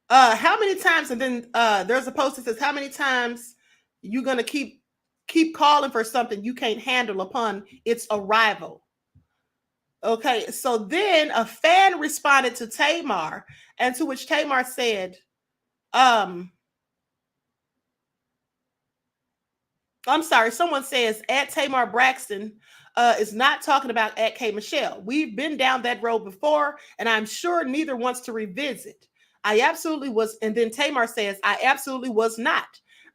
how many times, and then there's a post that says, how many times you gonna keep calling for something you can't handle upon its arrival? Okay, so then a fan responded to Tamar, and to which Tamar said, I'm sorry, someone says at Tamar Braxton is not talking about at K. Michelle. We've been down that road before, and I'm sure neither wants to revisit. I absolutely was, and then Tamar says, I absolutely was not.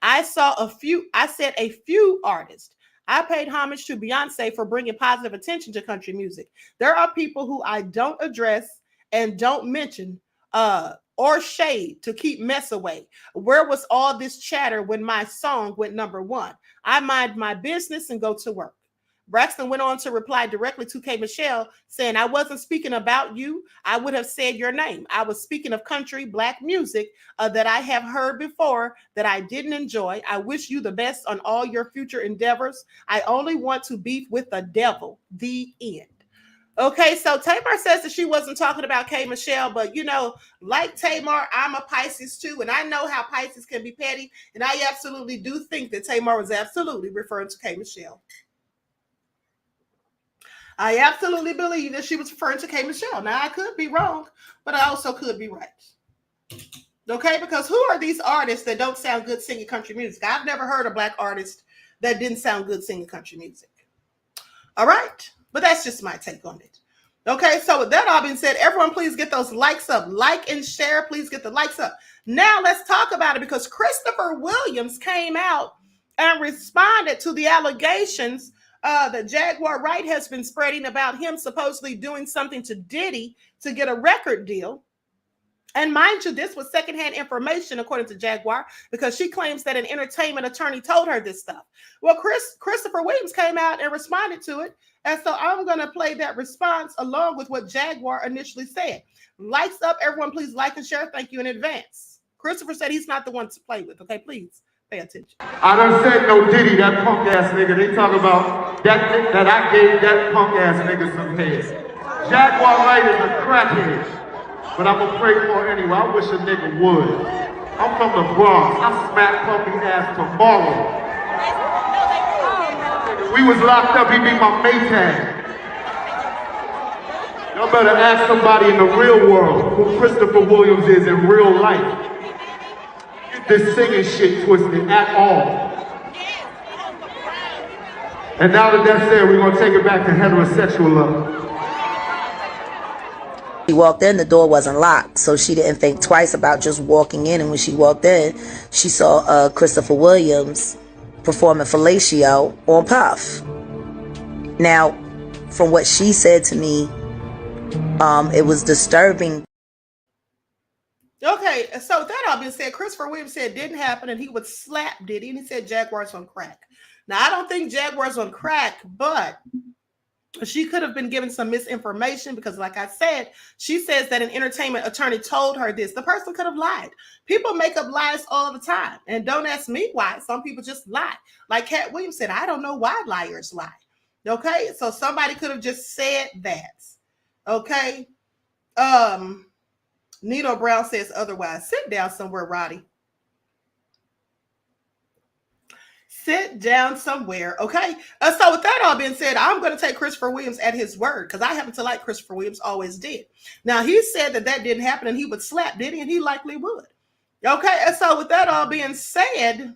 I said a few artists. I paid homage to Beyonce for bringing positive attention to country music. There are people who I don't address and don't mention or shade to keep mess away. Where was all this chatter when my song went #1? I mind my business and go to work. Braxton went on to reply directly to K. Michelle, saying, I wasn't speaking about you. I would have said your name. I was speaking of country Black music that I have heard before that I didn't enjoy. I wish you the best on all your future endeavors. I only want to beef with the devil. The end. Okay, so Tamar says that she wasn't talking about K. Michelle, but you know, like Tamar, I'm a Pisces too, and I know how Pisces can be petty, and I absolutely do think that Tamar was absolutely referring to K. Michelle. I absolutely believe that she was referring to K. Michelle. Now, I could be wrong, but I also could be right. Okay, because who are these artists that don't sound good singing country music? I've never heard a black artist that didn't sound good singing country music. All right, but that's just my take on it. Okay, so with that all being said, everyone please get those likes up. Like and share, please get the likes up. Now let's talk about it because Christopher Williams came out and responded to the allegations that Jaguar Wright has been spreading about him supposedly doing something to Diddy to get a record deal. And mind you, this was secondhand information, according to Jaguar, because she claims that an entertainment attorney told her this stuff. Well, Christopher Williams came out and responded to it. And so I'm going to play that response along with what Jaguar initially said. Likes up, everyone, please like and share. Thank you in advance. Christopher said he's not the one to play with. Okay, please pay attention. I done said no Diddy, that punk ass nigga. They talk about that I gave that punk ass nigga some head. Jaguar Wright is a crackhead. But I'm gonna pray for it anyway. I wish a nigga would. I'm from the Bronx. I smack pumpy ass tomorrow. We was locked up, he be my Maytag. Y'all better ask somebody in the real world who Christopher Williams is in real life. Get this singing shit twisted at all. And now that that's said, we're gonna take it back to heterosexual love. She walked in, the door wasn't locked, so she didn't think twice about just walking in. And when she walked in, she saw Christopher Williams performing fellatio on Puff. Now, from what she said to me, it was disturbing. Okay, so with that all being said, Christopher Williams said it didn't happen and he would slap Diddy, and he said Jaguar's on crack. Now, I don't think Jaguar's on crack, but she could have been given some misinformation because, like I said, she says that an entertainment attorney told her this. The person could have lied. People make up lies all the time. And don't ask me why. Some people just lie. Like Cat Williams said, I don't know why liars lie. Okay? So somebody could have just said that. Okay? Nino Brown says otherwise. Sit down somewhere, Roddy. Sit down somewhere, okay? So with that all being said, I'm going to take Christopher Williams at his word because I happen to like Christopher Williams, always did. Now, he said that that didn't happen and he would slap Diddy, and he likely would. Okay, and so with that all being said,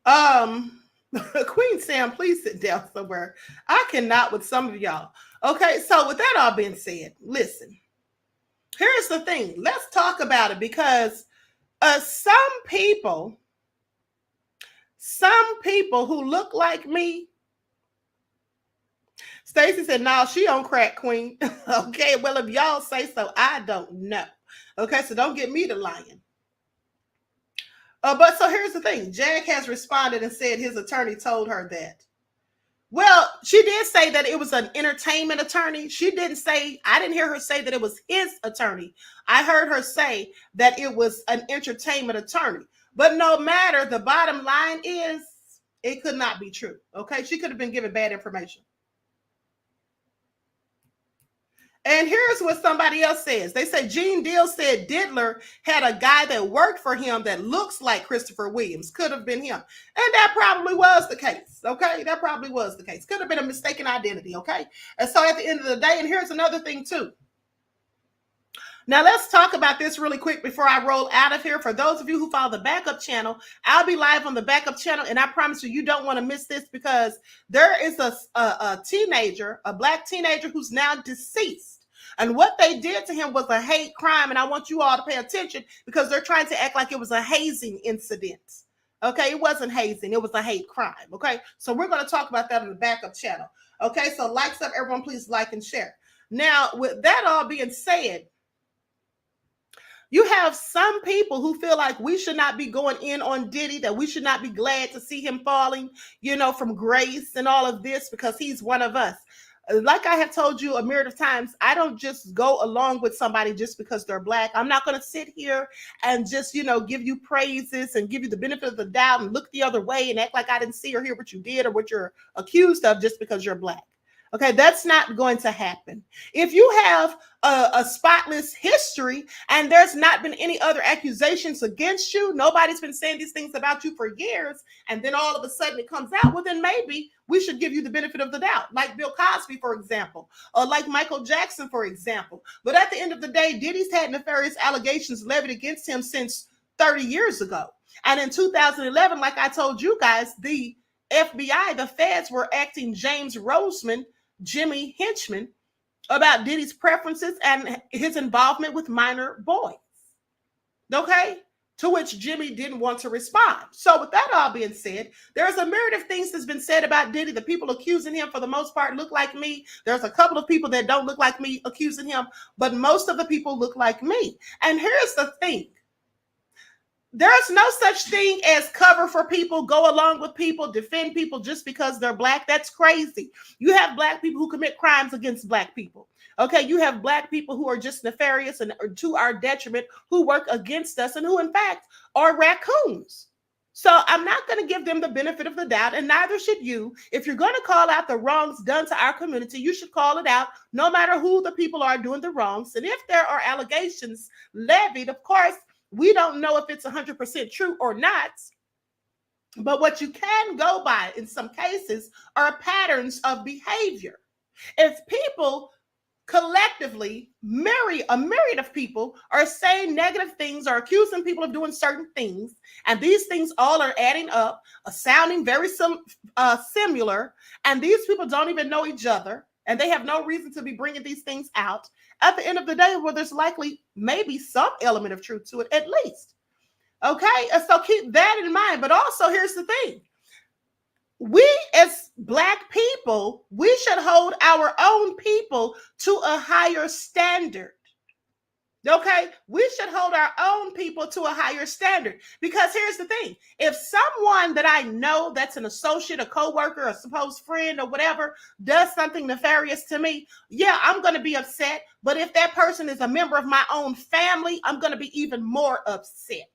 Queen Sam, please sit down somewhere. I cannot with some of y'all. Okay, so with that all being said, listen, here's the thing. Let's talk about it because some people who look like me. Stacy said, no, she on crack, Queen. Okay, well, if y'all say so, I don't know. Okay, so don't get me to lying. But so here's the thing. Jag has responded and said his attorney told her that. Well, she did say that it was an entertainment attorney. She didn't say, I didn't hear her say that it was his attorney. I heard her say that it was an entertainment attorney. But no matter, the bottom line is it could not be true. Okay, she could have been given bad information. And here's what somebody else says. They say Gene Deal said Diddler had a guy that worked for him that looks like Christopher Williams. Could have been him. And that probably was the case. Okay, that probably was the case. Could have been a mistaken identity. Okay, and so at the end of the day, and here's another thing too. Now, let's talk about this really quick before I roll out of here. For those of you who follow the backup channel, I'll be live on the backup channel, and I promise you, you don't want to miss this because there is a teenager, a black teenager who's now deceased. And what they did to him was a hate crime, and I want you all to pay attention because they're trying to act like it was a hazing incident. Okay, it wasn't hazing, it was a hate crime. Okay, so we're going to talk about that on the backup channel. Okay, so likes up, everyone, please like and share. Now, with that all being said, you have some people who feel like we should not be going in on Diddy, that we should not be glad to see him falling, you know, from grace and all of this because he's one of us. Like I have told you a myriad of times, I don't just go along with somebody just because they're black. I'm not going to sit here and just, you know, give you praises and give you the benefit of the doubt and look the other way and act like I didn't see or hear what you did or what you're accused of just because you're black. Okay, that's not going to happen. If you have a spotless history and there's not been any other accusations against you, nobody's been saying these things about you for years, and then all of a sudden it comes out, well, then maybe we should give you the benefit of the doubt, like Bill Cosby, for example, or like Michael Jackson, for example. But at the end of the day, Diddy's had nefarious allegations levied against him since 30 years ago. And in 2011, like I told you guys, the FBI, the feds were acting James Roseman, Jimmy Henchman, about Diddy's preferences and his involvement with minor boys. Okay? To which Jimmy didn't want to respond. So with that all being said, there's a myriad of things that's been said about Diddy. The people accusing him, for the most part, look like me. There's a couple of people that don't look like me accusing him, but most of the people look like me. And here's the thing. There's no such thing as cover for people, go along with people, defend people just because they're black. That's crazy. You have black people who commit crimes against black people. Okay, you have black people who are just nefarious and to our detriment, who work against us and who in fact are raccoons. So I'm not going to give them the benefit of the doubt, and neither should you. If you're going to call out the wrongs done to our community, you should call it out, no matter who the people are doing the wrongs. And if there are allegations levied, of course, we don't know if it's 100% true or not, but what you can go by in some cases are patterns of behavior. If people collectively, a myriad of people are saying negative things or accusing people of doing certain things, and these things all are adding up, sounding very similar, and these people don't even know each other, and they have no reason to be bringing these things out, at the end of the day, well, there's likely maybe some element of truth to it, at least. Okay, so keep that in mind. But also, here's the thing. We as Black people, we should hold our own people to a higher standard. Okay, we should hold our own people to a higher standard, because here's the thing. If someone that I know that's an associate, a coworker, a supposed friend or whatever does something nefarious to me, yeah, I'm going to be upset. But if that person is a member of my own family, I'm going to be even more upset.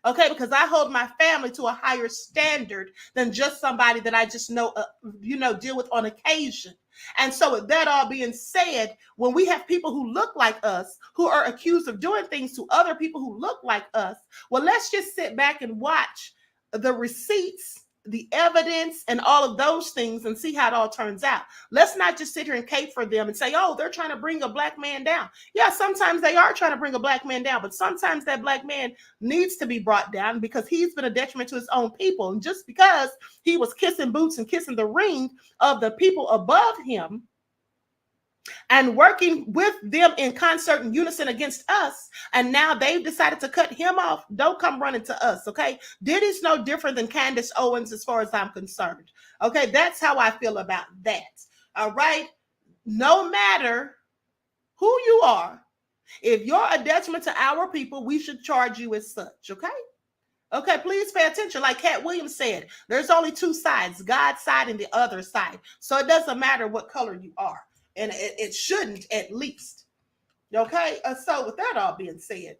Okay, because I hold my family to a higher standard than just somebody that I just know, deal with on occasion. And so with that all being said, when we have people who look like us, who are accused of doing things to other people who look like us, well, let's just sit back and watch the receipts, the evidence, and all of those things and see how it all turns out. Let's not just sit here and cape for them and say, oh, they're trying to bring a Black man down. Yeah, sometimes they are trying to bring a Black man down, but sometimes that Black man needs to be brought down because he's been a detriment to his own people. And just because he was kissing boots and kissing the ring of the people above him and working with them in concert and unison against us, and now they've decided to cut him off, don't come running to us, okay? Diddy's no different than Candace Owens as far as I'm concerned, okay? That's how I feel about that, all right? No matter who you are, if you're a detriment to our people, we should charge you as such, okay? Okay, please pay attention. Like Cat Williams said, there's only two sides, God's side and the other side. So it doesn't matter what color you are. And it shouldn't, at least. Okay, so with that all being said,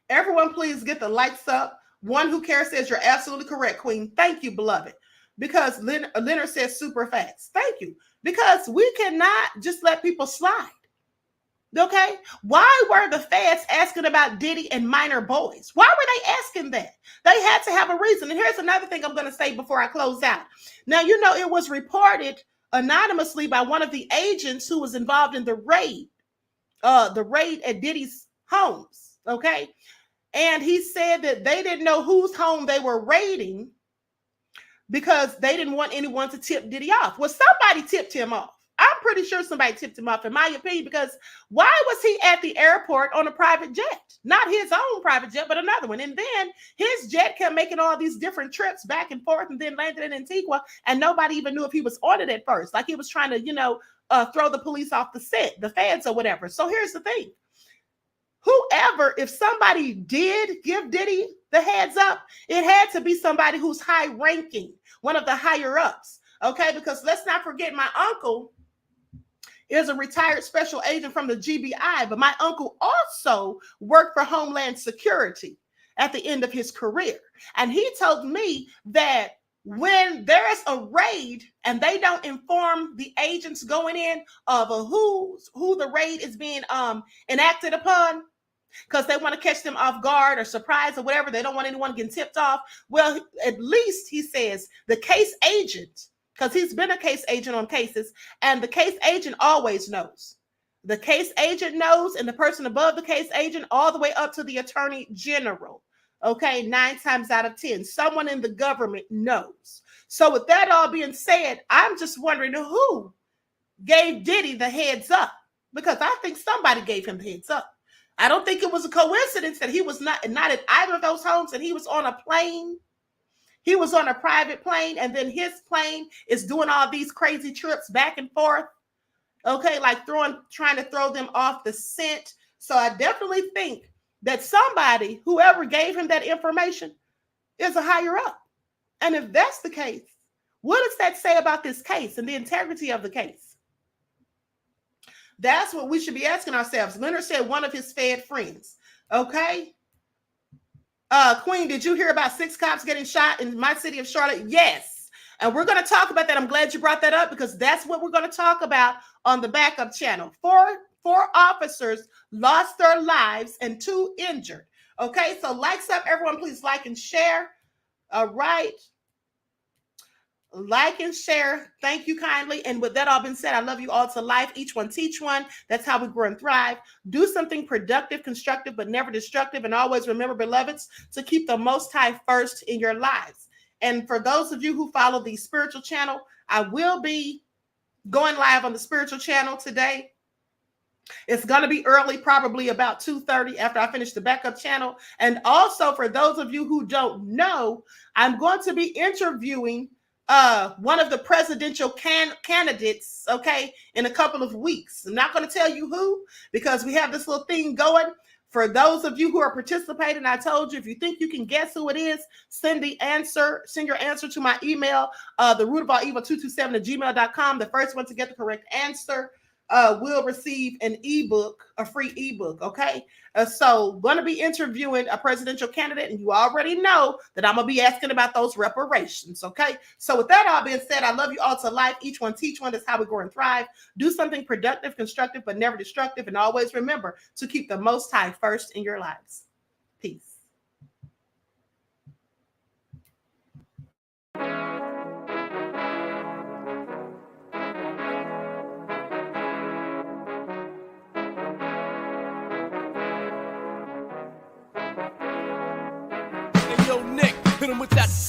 everyone please get the lights up. One Who Cares says you're absolutely correct, Queen. Thank you, beloved. Because Leonard says super fast. Thank you. Because we cannot just let people slide. Okay, why were the feds asking about Diddy and minor boys? Why were they asking that? They had to have a reason. And here's another thing I'm going to say before I close out. Now, it was reported anonymously by one of the agents who was involved in the raid at Diddy's homes, okay? And he said that they didn't know whose home they were raiding because they didn't want anyone to tip Diddy off. Well, somebody tipped him off. I'm pretty sure somebody tipped him off, in my opinion, because why was he at the airport on a private jet? Not his own private jet, but another one. And then his jet kept making all these different trips back and forth and then landed in Antigua, and nobody even knew if he was on it at first. Like he was trying to, throw the police off the set, the feds or whatever. So here's the thing. Whoever, if somebody did give Diddy the heads up, it had to be somebody who's high ranking, one of the higher ups. Okay, because let's not forget, my uncle is a retired special agent from the GBI, but my uncle also worked for Homeland Security at the end of his career. And he told me that when there's a raid and they don't inform the agents going in of who the raid is being enacted upon, because they want to catch them off guard or surprise or whatever, they don't want anyone getting tipped off. Well, at least he says the case agent, because he's been a case agent on cases, and the case agent always knows. The case agent knows, and the person above the case agent, all the way up to the attorney general. Okay, 9 times out of 10, someone in the government knows. So with that all being said, I'm just wondering who gave Diddy the heads up, because I think somebody gave him the heads up. I don't think it was a coincidence that he was not at either of those homes, and he was on a plane. He was on a private plane, and then his plane is doing all these crazy trips back and forth. Okay, like trying to throw them off the scent. So I definitely think that somebody, whoever gave him that information, is a higher up. And if that's the case, what does that say about this case and the integrity of the case? That's what we should be asking ourselves. Leonard said one of his Fed friends. Okay. Queen, did you hear about 6 cops getting shot in my city of Charlotte? Yes. And we're going to talk about that. I'm glad you brought that up, because that's what we're going to talk about on the backup channel. Four officers lost their lives and 2 injured. Okay, so likes up, everyone. Please like and share. All right. Like and share. Thank you kindly. And with that all been said, I love you all to life. Each one teach one. That's how we grow and thrive. Do something productive, constructive, but never destructive. And always remember, beloveds, to keep the Most High first in your lives. And for those of you who follow the spiritual channel, I will be going live on the spiritual channel today. It's going to be early, probably about 2:30 after I finish the backup channel. And also for those of you who don't know, I'm going to be interviewing one of the presidential candidates, okay, in a couple of weeks. I'm not going to tell you who, because we have this little thing going. For those of you who are participating, I told you, if you think you can guess who it is, send your answer to my email, therootofallevil227@gmail.com. The first one to get the correct answer will receive an ebook, a free ebook, okay? So going to be interviewing a presidential candidate, and you already know that I'm going to be asking about those reparations, okay? So with that all being said, I love you all to life. Each one teach one. That's how we grow and thrive. Do something productive, constructive, but never destructive. And always remember to keep the Most High first in your lives. Peace.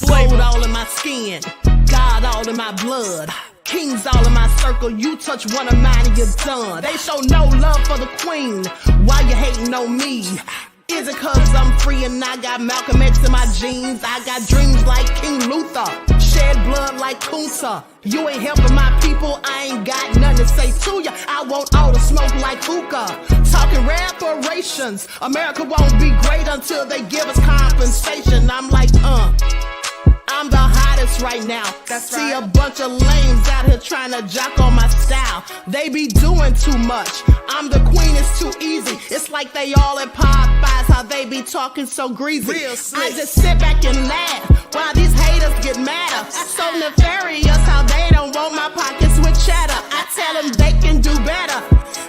Gold all in my skin, God all in my blood, kings all in my circle. You touch one of mine and you're done. They show no love for the queen. Why you hating on me? Is it cause I'm free and I got Malcolm X in my jeans? I got dreams like King Luther, shed blood like Kunsa. You ain't helping my people, I ain't got nothing to say to ya. I want all the smoke like hookah. Talking reparations, America won't be great until they give us compensation. I'm like, I'm the hottest right now. That's See right. A bunch of lames out here trying to jock on my style. They be doing too much. I'm the queen, it's too easy. It's like they all at Popeyes, how they be talking so greasy. I just sit back and laugh while these haters get madder. So nefarious how they don't want my pockets with cheddar. I tell them they can do better.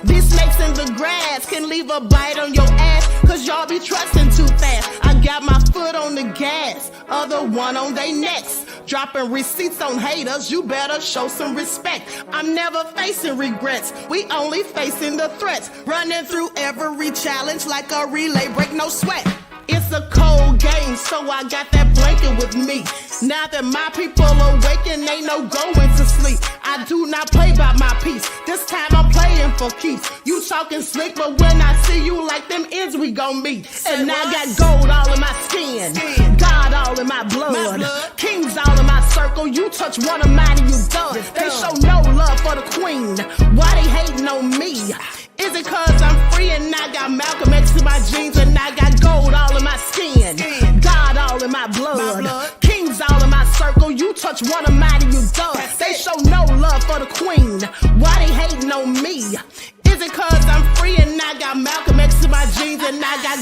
These snakes in the grass can leave a bite on your ass, cause y'all be trusting too fast. I got my foot on the gas, other one on they necks. Dropping receipts on haters, you better show some respect. I'm never facing regrets, we only facing the threats. Running through every challenge like a relay, break no sweat. It's a cold game, so I got that blanket with me. Now that my people awaken, ain't no going to sleep. I do not play by my piece. This time I'm playing for keeps. You talking slick, but when I see you like them ends, we gon' meet. And I got gold all in my skin, God all in my blood, kings all in my circle. You touch one of mine and you done. They show no love for the queen. Why they hating on me? Is it cause I'm free and I got Malcolm X in my jeans and I got gold all in my skin, God all in my blood, kings all in my circle. You touch one of mine and you done. They show no love for the queen. Why they hating on me? Is it cause I'm free and I got Malcolm X in my jeans and I got